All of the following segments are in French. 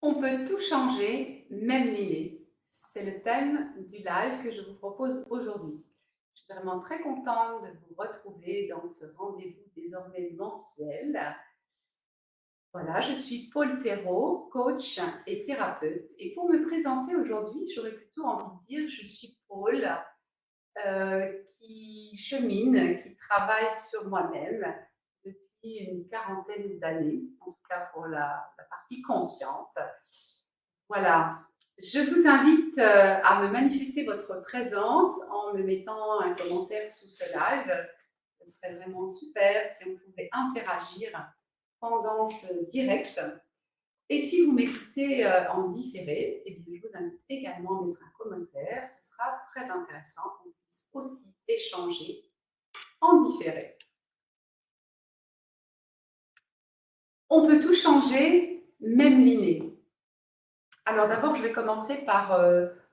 On peut tout changer, même l'inné. C'est le thème du live que je vous propose aujourd'hui. Je suis vraiment très contente de vous retrouver dans ce rendez-vous désormais mensuel. Voilà, je suis Paul Thérault, coach et thérapeute. Et pour me présenter aujourd'hui, j'aurais plutôt envie de dire je suis Paul, qui chemine, qui travaille sur moi-même depuis une quarantaine d'années, en tout cas pour la partie consciente. Voilà. Je vous invite à me manifester votre présence en me mettant un commentaire sous ce live. Ce serait vraiment super si on pouvait interagir pendant ce direct. Et si vous m'écoutez en différé, eh bien, je vous invite également à mettre un commentaire. Ce sera très intéressant qu'on puisse aussi échanger en différé. On peut tout changer, même l'inné. Alors d'abord, je vais commencer par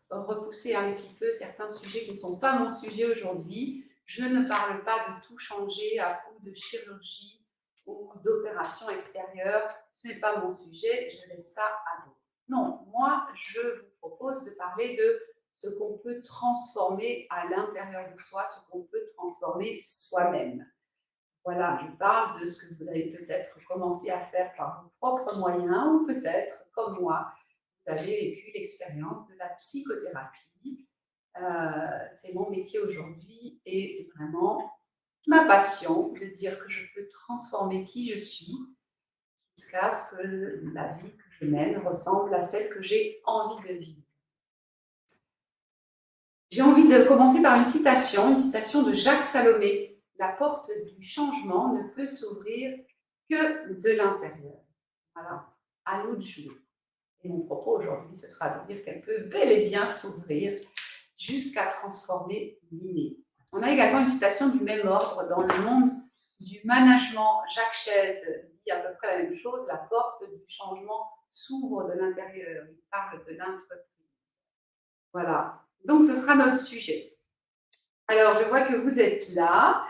repousser un petit peu certains sujets qui ne sont pas mon sujet aujourd'hui. Je ne parle pas de tout changer à coup de chirurgie ou d'opération extérieure. Ce n'est pas mon sujet, je laisse ça à d'autres. Non, moi, je vous propose de parler de ce qu'on peut transformer à l'intérieur de soi, ce qu'on peut transformer soi-même. Voilà, je parle de ce que vous avez peut-être commencé à faire par vos propres moyens ou peut-être, comme moi, vous avez vécu l'expérience de la psychothérapie. C'est mon métier aujourd'hui et vraiment ma passion de dire que je peux transformer qui je suis jusqu'à ce que la vie que je mène ressemble à celle que j'ai envie de vivre. J'ai envie de commencer par une citation de Jacques Salomé. La porte du changement ne peut s'ouvrir que de l'intérieur. Voilà, à nous de jouer. Et mon propos aujourd'hui, ce sera de dire qu'elle peut bel et bien s'ouvrir jusqu'à transformer l'inné. On a également une citation du même ordre dans le monde du management. Jacques Chaise dit à peu près la même chose, la porte du changement s'ouvre de l'intérieur. Il parle de l'entreprise. Voilà, donc ce sera notre sujet. Alors, je vois que vous êtes là.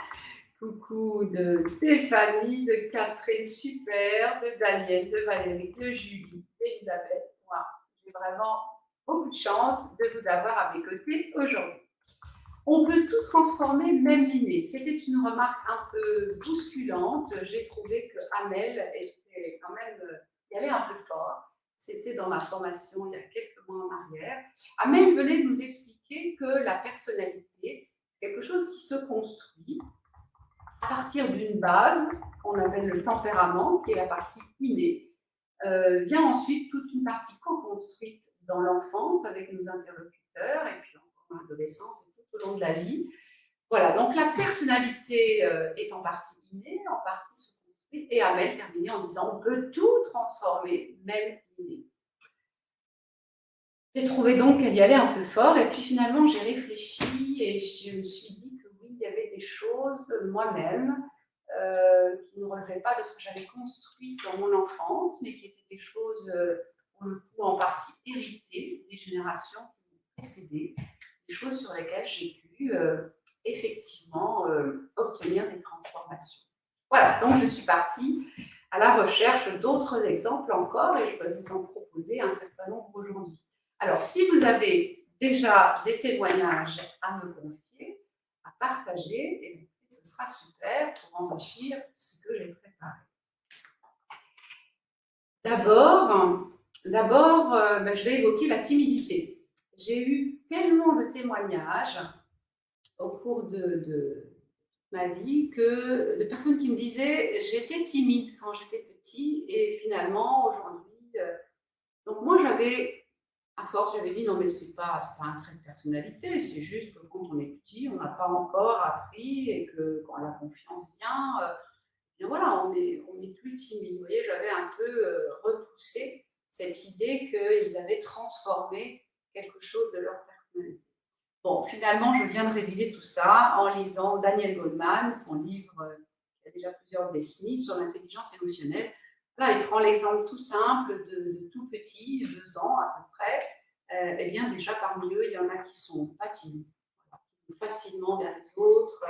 Coucou de Stéphanie, de Catherine, super, de Daniel, de Valérie, de Julie, d'Elisabeth. Moi, j'ai vraiment beaucoup de chance de vous avoir à mes côtés aujourd'hui. On peut tout transformer, même l'inné. C'était une remarque un peu bousculante. J'ai trouvé que Amel était quand même, y allait un peu fort. C'était dans ma formation il y a quelques mois en arrière. Amel venait nous expliquer que la personnalité, c'est quelque chose qui se construit à partir d'une base qu'on appelle le tempérament, qui est la partie innée. Vient ensuite toute une partie co-construite dans l'enfance avec nos interlocuteurs et puis encore dans l'adolescence et tout au long de la vie. Voilà, donc la personnalité est en partie innée, en partie se construit, et Amel terminait en disant on peut tout transformer, même l'inné. J'ai trouvé donc qu'elle y allait un peu fort, et puis finalement j'ai réfléchi et je me suis dit que oui, il y avait des choses moi-même qui ne relevaient pas de ce que j'avais construit dans mon enfance, mais qui étaient des choses, pour le coup, en partie héritées des générations qui m'ont précédées, des choses sur lesquelles j'ai pu effectivement obtenir des transformations. Voilà, donc je suis partie à la recherche d'autres exemples encore et je vais vous en proposer un certain nombre aujourd'hui. Alors, si vous avez déjà des témoignages à me confier, à partager, et ce sera super pour enrichir ce que j'ai préparé. D'abord, je vais évoquer la timidité. J'ai eu tellement de témoignages au cours de ma vie que de personnes qui me disaient j'étais timide quand j'étais petit et finalement aujourd'hui. Donc moi j'avais, à force, j'avais dit non mais c'est pas un trait de personnalité, c'est juste que quand on est petit, on n'a pas encore appris et que quand la confiance vient, bien voilà, on est plus timide. Vous voyez, j'avais un peu repoussé cette idée qu'ils avaient transformé quelque chose de leur personnalité. Bon, finalement, je viens de réviser tout ça en lisant Daniel Goleman, son livre qui a déjà plusieurs décennies sur l'intelligence émotionnelle. Là, il prend l'exemple tout simple de tout petit, 2 ans à peu près. Eh bien, déjà parmi eux, il y en a qui sont pas timides, voilà, qui vont facilement vers les autres,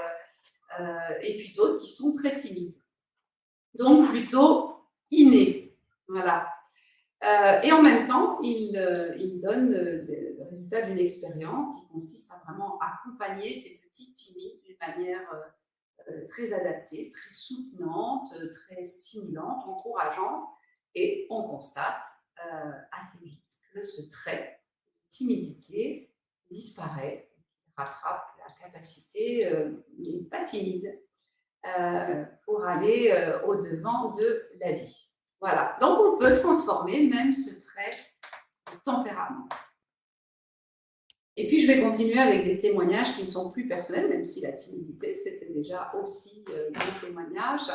et puis d'autres qui sont très timides. Donc plutôt inné. Voilà. Et en même temps, il donne le résultat d'une expérience qui consiste à vraiment accompagner ces petits timides d'une manière très adaptée, très soutenante, très stimulante, encourageante. Et on constate assez vite que ce trait de timidité disparaît, rattrape la capacité n'est pas timide pour aller au-devant de la vie. Voilà, donc on peut transformer même ce trait de tempérament. Et puis je vais continuer avec des témoignages qui ne sont plus personnels, même si la timidité, c'était déjà aussi des témoignages.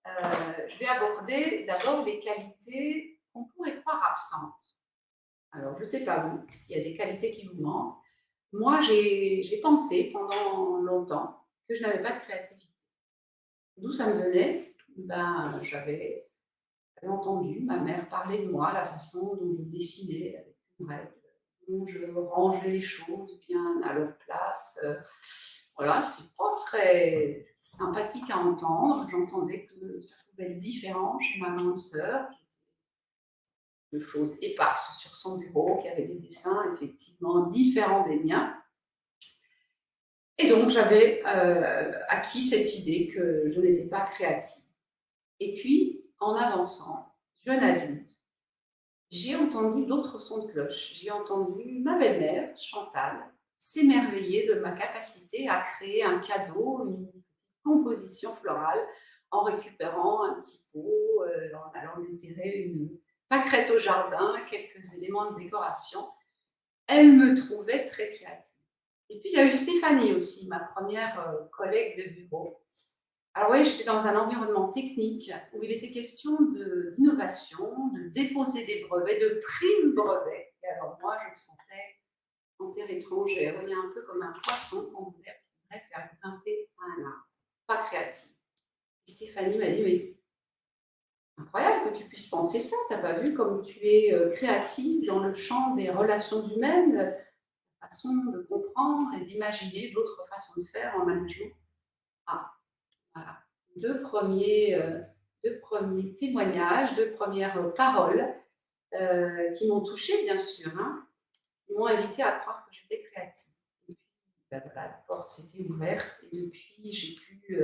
Je vais aborder d'abord les qualités qu'on pourrait croire absentes. Alors, je ne sais pas vous, s'il y a des qualités qui vous manquent. Moi, j'ai pensé pendant longtemps que je n'avais pas de créativité. D'où ça me venait? J'avais entendu ma mère parler de moi, la façon dont je dessinais avec une règle, dont je rangeais les choses bien à leur place. Voilà, c'était pas très sympathique à entendre. J'entendais que ça pouvait être différent chez ma grande sœur, de choses éparses sur son bureau, qui avait des dessins effectivement différents des miens. Et donc, j'avais acquis cette idée que je n'étais pas créative. Et puis, en avançant, jeune adulte, j'ai entendu d'autres sons de cloche. J'ai entendu ma belle-mère, Chantal, s'émerveiller de ma capacité à créer un cadeau, une petite composition florale, en récupérant un petit pot, en allant déterrer une pâquerette au jardin, quelques éléments de décoration. Elle me trouvait très créative. Et puis, il y a eu Stéphanie aussi, ma première collègue de bureau. Alors oui, j'étais dans un environnement technique où il était question d'innovation, de déposer des brevets, de primes brevets. Et alors moi, je me sentais en terre étrangère. Il y a un peu comme un poisson qu'on voudrait faire grimper à un arbre. Pas créatif. Et Stéphanie m'a dit, mais incroyable que tu puisses penser ça. Tu n'as pas vu comme tu es créative dans le champ des relations humaines, la façon de comprendre et d'imaginer d'autres façons de faire en management. Ah, voilà. Deux premiers témoignages, deux premières paroles qui m'ont touchée, bien sûr, hein, qui m'ont invité à croire que j'étais créative. Et puis, voilà, la porte s'était ouverte et depuis, j'ai pu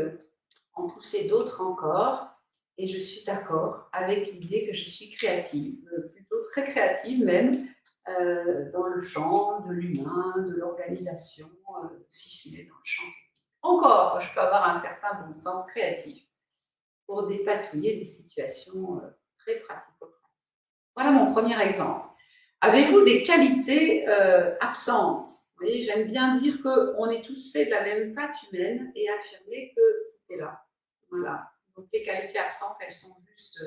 en pousser d'autres encore. Et je suis d'accord avec l'idée que je suis créative, plutôt très créative même, dans le champ de l'humain, de l'organisation, si ce n'est dans le champ technique. Encore, je peux avoir un certain bon sens créatif pour dépatouiller des situations très pratico-pratiques. Voilà mon premier exemple. Avez-vous des qualités absentes? Vous voyez, j'aime bien dire qu'on est tous faits de la même pâte humaine et affirmer que tout est là. Voilà. Donc les qualités absentes, elles sont juste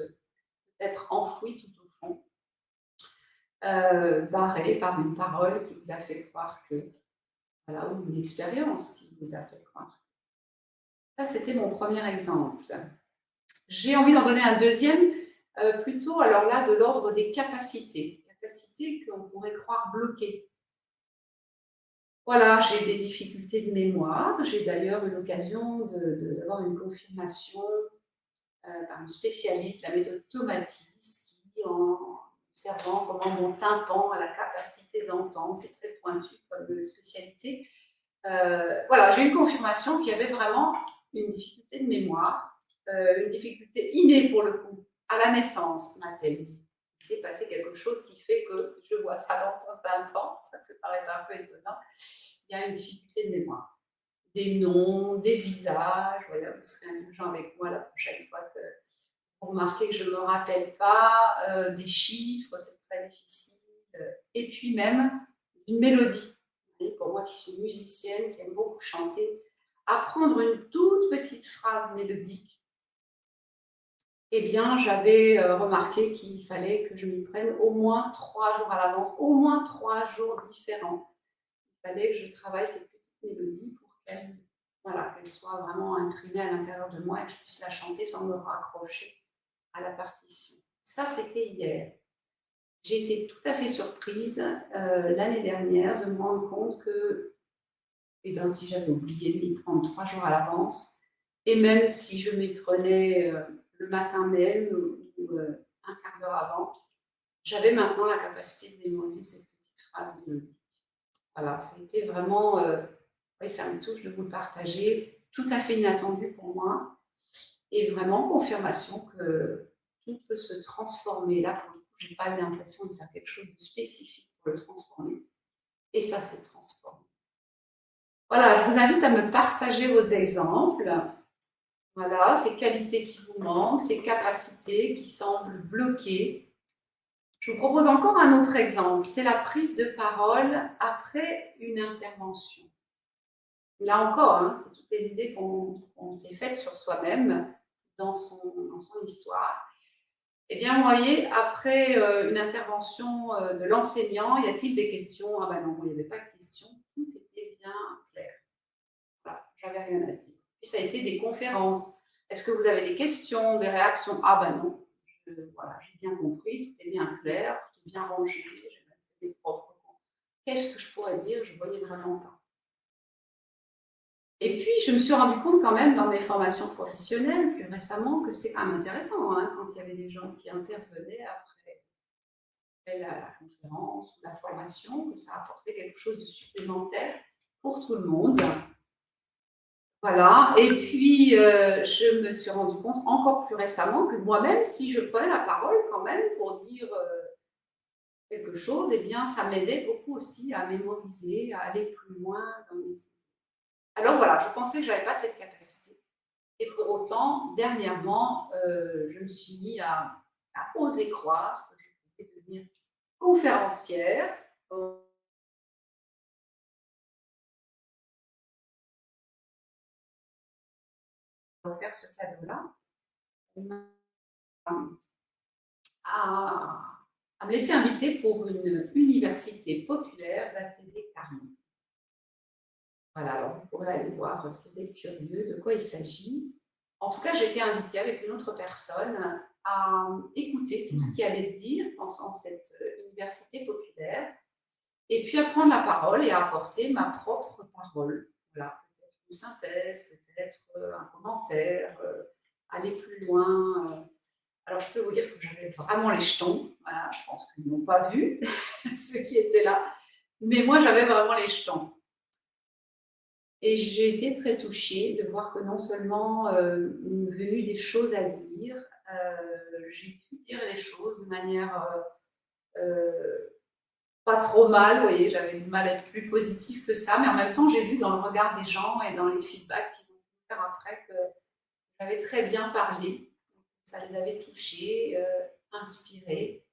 peut-être enfouies tout au fond, barrées par une parole qui vous a fait croire que, voilà, ou une expérience qui vous a fait croire. Ça, c'était mon premier exemple. J'ai envie d'en donner un deuxième, plutôt alors là de l'ordre des capacités qu'on pourrait croire bloquées. Voilà, j'ai des difficultés de mémoire. J'ai d'ailleurs eu l'occasion d'avoir une confirmation par une spécialiste, la méthode Tomatis, qui, en observant comment mon tympan a la capacité d'entendre, c'est très pointu comme spécialité. Voilà, j'ai eu une confirmation qu'il y avait vraiment une difficulté de mémoire, une difficulté innée pour le coup, à la naissance, m'a-t-elle dit. Il s'est passé quelque chose qui fait que je vois ça dans ton tympan, ça peut paraître un peu étonnant. Il y a une difficulté de mémoire. Des noms, des visages, voilà, vous serez indulgent avec moi la prochaine fois que vous remarquez que je ne me rappelle pas, des chiffres, c'est très difficile, et puis même une mélodie. Pour moi qui suis musicienne, qui aime beaucoup chanter, apprendre une toute petite phrase mélodique, eh bien, j'avais remarqué qu'il fallait que je m'y prenne au moins 3 jours à l'avance, au moins 3 jours différents. Il fallait que je travaille cette petite mélodie pour qu'elle soit vraiment imprimée à l'intérieur de moi et que je puisse la chanter sans me raccrocher à la partition. Ça, c'était hier. J'ai été tout à fait surprise l'année dernière de me rendre compte que si j'avais oublié de m'y prendre 3 jours à l'avance, et même si je m'y prenais le matin même ou un quart d'heure avant, j'avais maintenant la capacité de mémoriser cette petite phrase mélodique. Voilà, ça a été vraiment, oui, ça me touche de vous le partager, tout à fait inattendu pour moi et vraiment confirmation que tout peut se transformer. Là, pour le coup, je n'ai pas eu l'impression de faire quelque chose de spécifique pour le transformer et ça s'est transformé. Voilà, je vous invite à me partager vos exemples. Voilà, ces qualités qui vous manquent, ces capacités qui semblent bloquées. Je vous propose encore un autre exemple, c'est la prise de parole après une intervention. Là encore, hein, c'est toutes les idées qu'on s'est faites sur soi-même dans son histoire. Eh bien, vous voyez, après une intervention de l'enseignant, y a-t-il des questions? Ah ben non, il n'y avait pas de questions, tout était bien clair. Voilà, j'avais rien à dire. Puis ça a été des conférences. Est-ce que vous avez des questions, des réactions? Ah ben non, voilà, j'ai bien compris, tout est bien clair, tout est bien rangé, j'ai même fait mes propres comptes. Qu'est-ce que je pourrais dire? Je ne voyais vraiment pas. Et puis, je me suis rendu compte quand même dans mes formations professionnelles, plus récemment, que c'était quand même intéressant hein, quand il y avait des gens qui intervenaient après la conférence ou la formation, que ça apportait quelque chose de supplémentaire pour tout le monde. Voilà, et puis je me suis rendu compte encore plus récemment que moi-même, si je prenais la parole quand même pour dire quelque chose, eh bien, ça m'aidait beaucoup aussi à mémoriser, à aller plus loin dans mes idées. Alors voilà, je pensais que je n'avais pas cette capacité. Et pour autant, dernièrement, je me suis mis à oser croire que je pouvais devenir conférencière. Faire ce cadeau-là, à, à me laisser inviter pour une université populaire d'ATD Carnot. Voilà, alors vous pourrez aller voir si vous êtes curieux de quoi il s'agit. En tout cas, j'ai été invitée avec une autre personne à écouter tout ce qui allait se dire pendant cette université populaire et puis à prendre la parole et à apporter ma propre parole. Voilà, peut-être une synthèse, peut-être un commentaire, aller plus loin. Alors, je peux vous dire que j'avais vraiment les jetons. Voilà, je pense qu'ils n'ont pas vu, ceux qui étaient là. Mais moi, j'avais vraiment les jetons. Et j'ai été très touchée de voir que non seulement il m'est venu des choses à dire, j'ai pu dire les choses de manière pas trop mal, vous voyez, j'avais du mal à être plus positive que ça, mais en même temps, j'ai vu dans le regard des gens et dans les feedbacks qu'ils ont pu faire après que j'avais très bien parlé, ça les avait touchés, inspirés.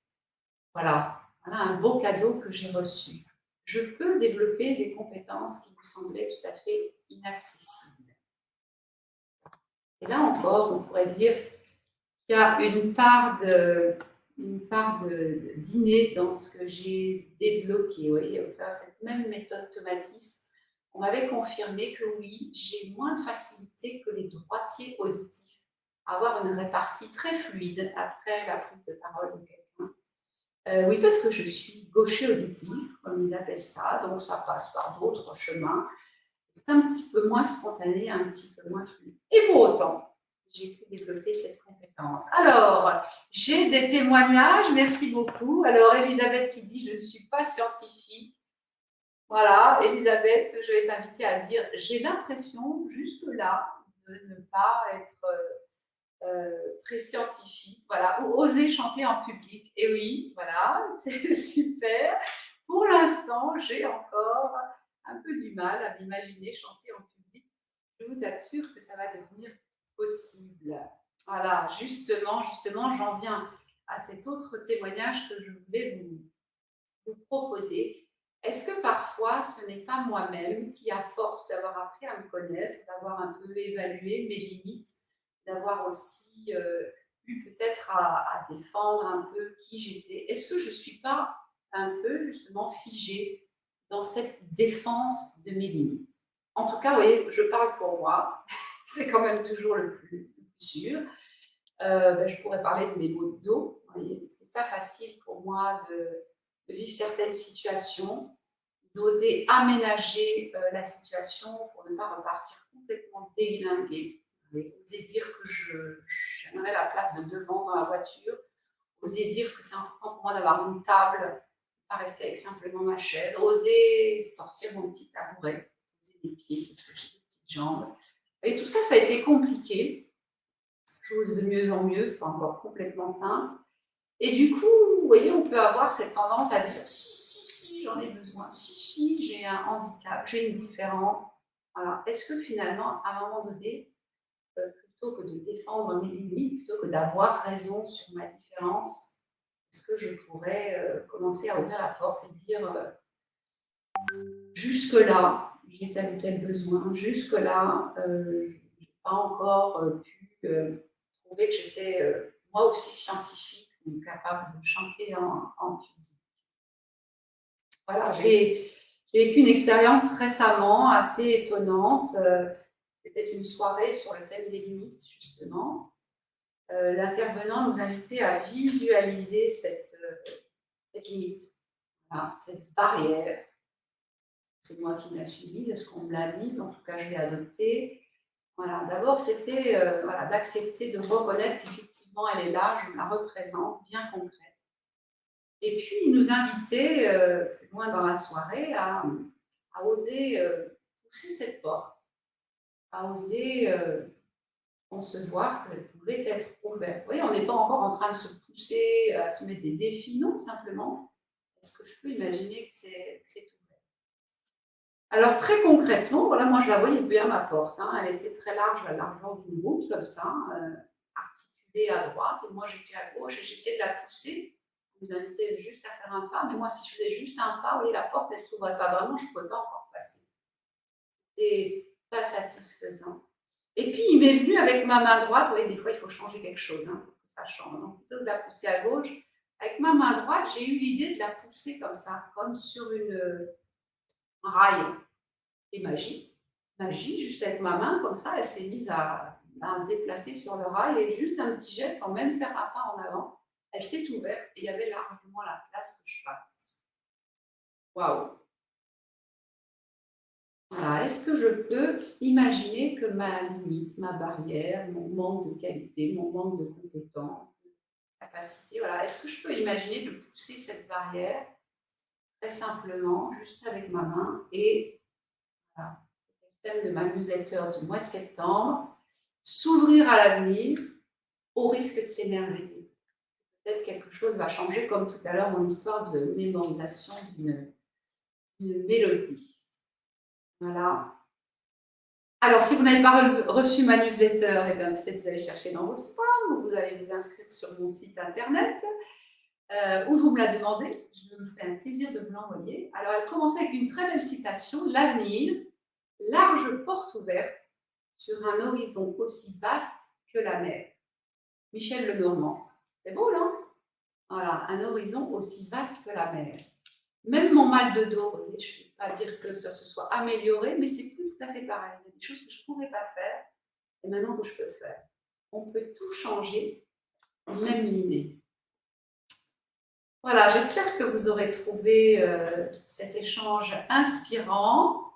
Voilà, voilà un beau cadeau que j'ai reçu. Je peux développer des compétences qui me semblaient tout à fait inaccessibles. Et là encore, on pourrait dire qu'il y a une part d'inné dans ce que j'ai débloqué. Vous voyez, au travers de cette même méthode Tomatis, on m'avait confirmé que oui, j'ai moins de facilité que les droitiers auditifs à avoir une répartie très fluide après la prise de parole de quelqu'un. Oui, parce que je suis gaucher auditif, comme ils appellent ça, donc ça passe par d'autres chemins. C'est un petit peu moins spontané, un petit peu moins fluide. Et pour autant, j'ai pu développer cette compétence. Alors, j'ai des témoignages, merci beaucoup. Alors, Elisabeth qui dit « Je ne suis pas scientifique ». Voilà, Elisabeth, je vais t'inviter à dire « J'ai l'impression, jusque-là, de ne pas être très scientifique, voilà, ou oser chanter en public. Et oui, voilà, c'est super. Pour l'instant, j'ai encore un peu du mal à m'imaginer chanter en public. Je vous assure que ça va devenir possible. Voilà, justement, j'en viens à cet autre témoignage que je voulais vous proposer. Est-ce que parfois, ce n'est pas moi-même qui, à force d'avoir appris à me connaître, d'avoir un peu évalué mes limites, d'avoir aussi eu peut-être à défendre un peu qui j'étais, est-ce que je ne suis pas un peu justement figée dans cette défense de mes limites? En tout cas, vous voyez, je parle pour moi, c'est quand même toujours le plus sûr. Je pourrais parler de mes maux de dos. Ce n'est pas facile pour moi de vivre certaines situations, d'oser aménager la situation pour ne pas repartir complètement déglinguée. Oser dire que j'aimerais la place de devant dans la voiture oser dire que c'est important pour moi d'avoir une table, pas rester avec simplement ma chaise, oser sortir mon petit tabouret, poser mes pieds parce que j'ai des petites jambes. Et tout ça, ça a été compliqué. J'ose de mieux en mieux, c'est pas encore complètement simple. Et du coup, vous voyez, on peut avoir cette tendance à dire si, j'en ai besoin, si, j'ai un handicap, j'ai une différence. Voilà. Est-ce que finalement, à un moment donné, plutôt que de défendre mes limites, plutôt que d'avoir raison sur ma différence, est-ce que je pourrais commencer à ouvrir la porte et dire jusque-là, j'ai tel ou tel besoin, jusque-là, je n'ai pas encore pu trouver que j'étais moi aussi scientifique ou capable de chanter en public. Voilà, j'ai vécu une expérience récemment assez étonnante. C'était une soirée sur le thème des limites, justement. L'intervenant nous invitait à visualiser cette limite, voilà, cette barrière. C'est moi qui me l'ai suivie, est-ce qu'on me l'a mise, en tout cas je l'ai adoptée. Voilà, d'abord c'était voilà, d'accepter de reconnaître qu'effectivement elle est là, je me la représente, bien concrète. Et puis il nous invitait, plus loin dans la soirée, à oser pousser cette porte, à oser concevoir qu'elle pouvait être ouverte. Vous voyez, on n'est pas encore en train de se pousser à se mettre des défis, non, simplement, est-ce que je peux imaginer que c'est ouvert? Alors, très concrètement, voilà, moi, je la voyais bien, ma porte. Hein, elle était très large, la largeur d'une route, comme ça, articulée à droite. Et moi, j'étais à gauche et j'essayais de la pousser. On nous invitait juste à faire un pas. Mais moi, si je faisais juste un pas, vous voyez, la porte, elle ne s'ouvrait pas vraiment. Je ne pouvais pas encore passer. C'était pas satisfaisant. Et puis, il m'est venu avec ma main droite. Vous voyez, des fois, il faut changer quelque chose hein, pour que ça change. Donc, plutôt que de la pousser à gauche, avec ma main droite, j'ai eu l'idée de la pousser comme ça, comme sur un rail. Et magie, juste avec ma main, comme ça, elle s'est mise à se déplacer sur le rail et juste un petit geste, sans même faire un pas en avant, elle s'est ouverte et il y avait largement la place que je passe. Waouh! Voilà, est-ce que je peux imaginer que ma limite, ma barrière, mon manque de qualité, mon manque de compétences, de capacité, voilà, est-ce que je peux imaginer de pousser cette barrière très simplement, juste avec ma main et voilà, c'est le thème de ma newsletter du mois de septembre, s'ouvrir à l'avenir au risque de s'émerveiller. Peut-être quelque chose va changer, comme tout à l'heure mon histoire de mémorisation d'une mélodie. Voilà. Alors, si vous n'avez pas reçu ma newsletter, eh bien, peut-être vous allez chercher dans vos spams ou vous allez vous inscrire sur mon site internet ou vous me la demandez. Je me ferai un plaisir de vous l'envoyer. Alors, elle commence avec une très belle citation. L'avenir, large porte ouverte sur un horizon aussi vaste que la mer. Michel Lenormand. C'est beau, non? Voilà, un horizon aussi vaste que la mer. Même mon mal de dos, je ne vais pas dire que ça se soit amélioré, mais c'est plus tout à fait pareil. Il y a des choses que je ne pourrais pas faire et maintenant que je peux faire. On peut tout changer, même l'idée. Voilà, j'espère que vous aurez trouvé cet échange inspirant.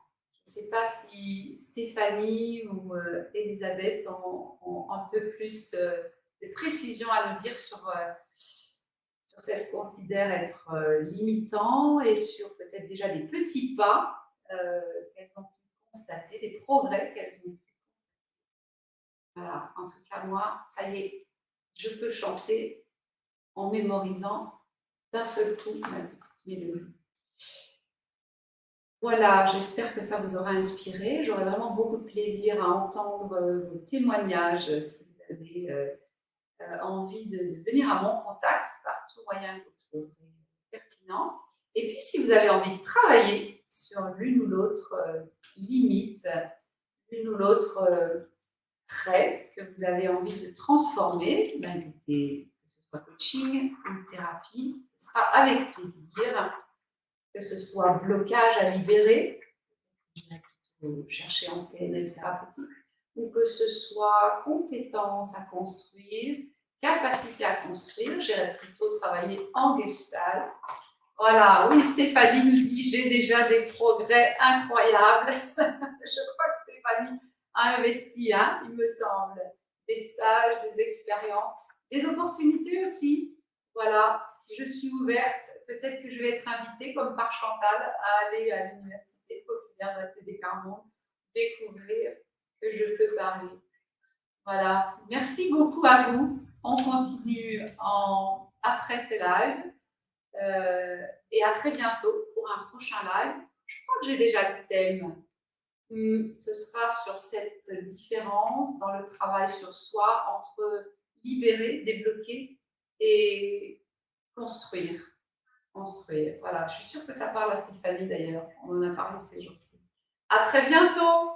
Je ne sais pas si Stéphanie ou Elisabeth ont un peu plus de précision à nous dire sur ce qu'elles considèrent être limitant et sur peut-être déjà des petits pas qu'elles ont pu constater, des progrès qu'elles ont pu constater. Voilà, en tout cas, moi, ça y est, je peux chanter en mémorisant d'un seul coup ma petite mélodie. Voilà, j'espère que ça vous aura inspiré. J'aurai vraiment beaucoup de plaisir à entendre vos témoignages si vous avez envie de venir à mon contact par tout moyen que vous trouverez pertinent. Et puis, si vous avez envie de travailler sur l'une ou l'autre limite, l'une ou l'autre trait que vous avez envie de transformer, ben, écoutez, que ce soit coaching ou thérapie, ce sera avec plaisir. Que ce soit blocage à libérer, chercher en PNL thérapeutique, ou que ce soit compétence à construire, capacité à construire, j'irais plutôt travailler en gestalt. Voilà, oui, Stéphanie nous dit, j'ai déjà des progrès incroyables. Je crois que Stéphanie a investi, il me semble, des stages, des expériences, des opportunités aussi. Voilà, si je suis ouverte, peut-être que je vais être invitée, comme par Chantal, à aller à l'université populaire de la TD Carmont, découvrir que je peux parler. Voilà, merci beaucoup à vous. On continue après ce live. Et à très bientôt pour un prochain live. Je crois que j'ai déjà le thème. Ce sera sur cette différence dans le travail sur soi entre libérer, débloquer et construire. Construire. Voilà, je suis sûre que ça parle à Stéphanie d'ailleurs. On en a parlé ces jours-ci. À très bientôt!